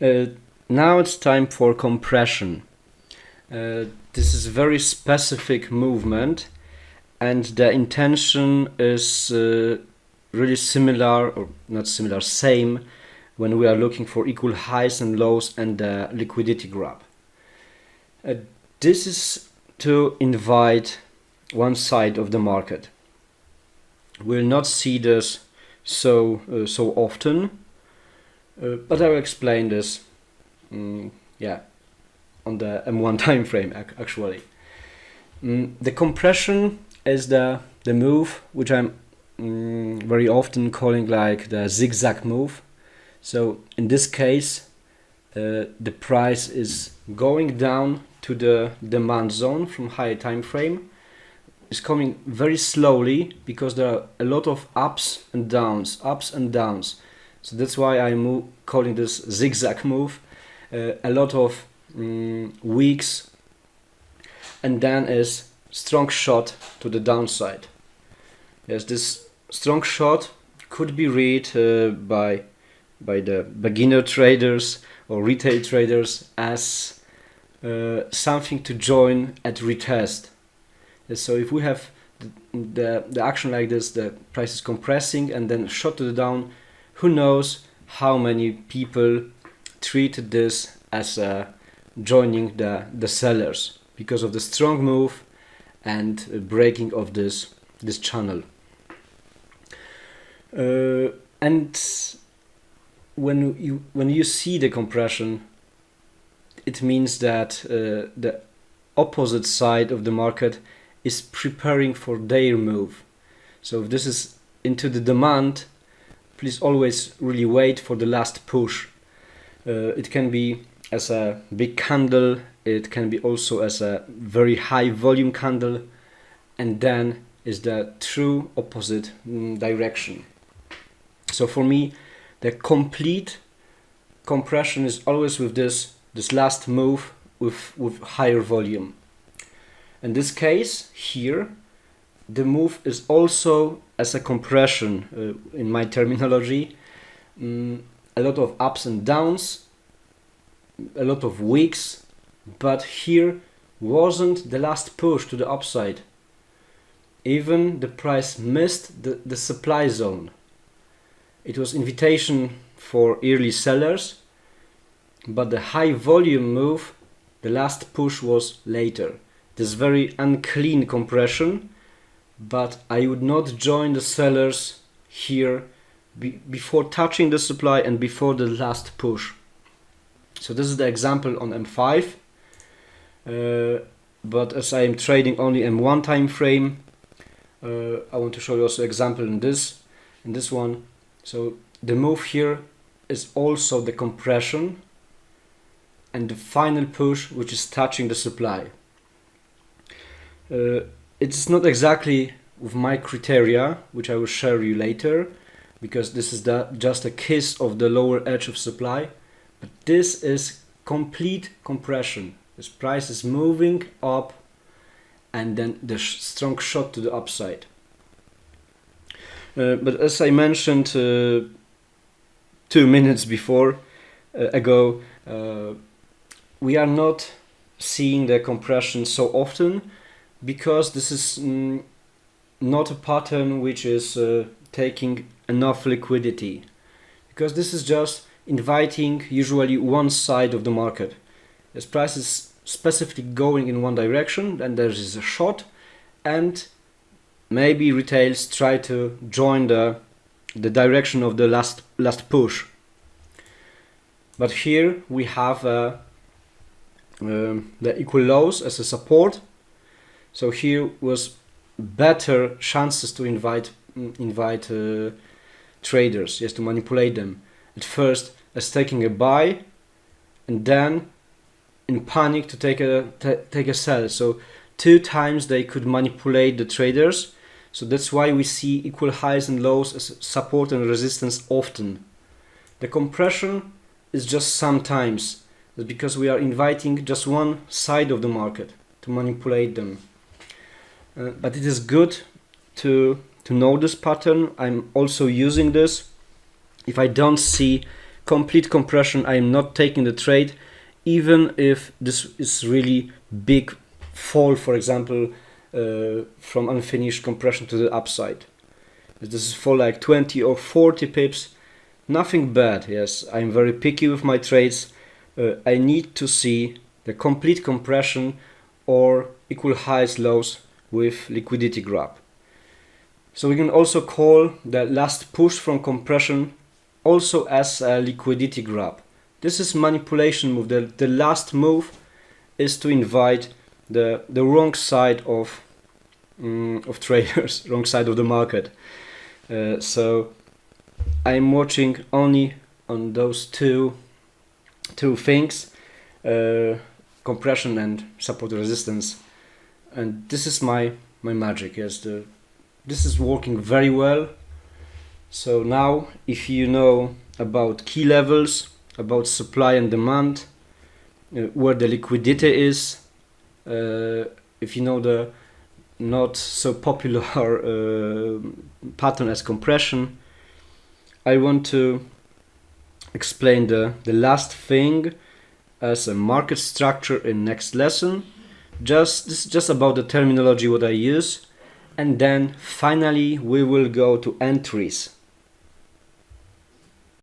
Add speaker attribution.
Speaker 1: Now it's time for compression. This is a very specific movement, and the intention is really similar, or not similar, same, when we are looking for equal highs and lows and the liquidity grab. This is to invite one side of the market. We'll not see this so often, but I will explain this on the M1 time frame actually. The compression is the move which I'm very often calling like the zigzag move. So in this case the price is going down to the demand zone from higher time frame. It's coming very slowly because there are a lot of ups and downs. So that's why I'm calling this zigzag move. A lot of weeks, and then is strong shot to the downside. Yes, this strong shot could be read by the beginner traders or retail traders as something to join at retest. So if we have the action like this, the price is compressing and then shot to the down, who knows how many people treated this as joining the sellers because of the strong move and breaking of this channel. And when you see the compression, it means that the opposite side of the market is preparing for their move. So if this is into the demand, please always really wait for the last push. It can be as a big candle, it can be also as a very high volume candle, and then is the true opposite direction. So for me, the complete compression is always with this last move with higher volume. In this case here, the move is also as a compression in my terminology. A lot of ups and downs, a lot of weeks, but here wasn't the last push to the upside. Even the price missed the supply zone. It was invitation for early sellers, but the high volume move, the last push was later. This very unclean compression, but I would not join the sellers here before touching the supply and before the last push. So this is the example on M5, but as I am trading only M1 time frame, I want to show you also example in this one. So the move here is also the compression and the final push, which is touching the supply. It's not exactly with my criteria, which I will share you later, because this is just a kiss of the lower edge of supply, but this is complete compression. This price is moving up and then the strong shot to the upside. But as I mentioned 2 minutes ago, we are not seeing the compression so often because this is not a pattern which is taking enough liquidity, because this is just inviting usually one side of the market. As price is specifically going in one direction, then there is a shot, and maybe retails try to join the direction of the last push. But here we have the equal lows as a support. So here was better chances to invite traders, yes, to manipulate them. At first as taking a buy, and then in panic to take a sell. So 2 times they could manipulate the traders. So that's why we see equal highs and lows as support and resistance often. The compression is just sometimes. That's because we are inviting just one side of the market to manipulate them. But it is good to know this pattern. I'm also using this. If I don't see complete compression, I am not taking the trade, even if this is really big fall, for example, from unfinished compression to the upside. If this is for like 20 or 40 pips, nothing bad. Yes, I'm very picky with my trades. I need to see the complete compression or equal highs lows with liquidity grab. So we can also call the last push from compression also as a liquidity grab. This is manipulation move. The last move is to invite the wrong side of traders, wrong side of the market. So I'm watching only on those two things, compression and support resistance, and this is my magic. Yes, this is working very well. So now, if you know about key levels, about supply and demand, where the liquidity is, if you know the not so popular pattern as compression, I want to explain the last thing as a market structure in next lesson. This is just about the terminology what I use, and then finally we will go to entries.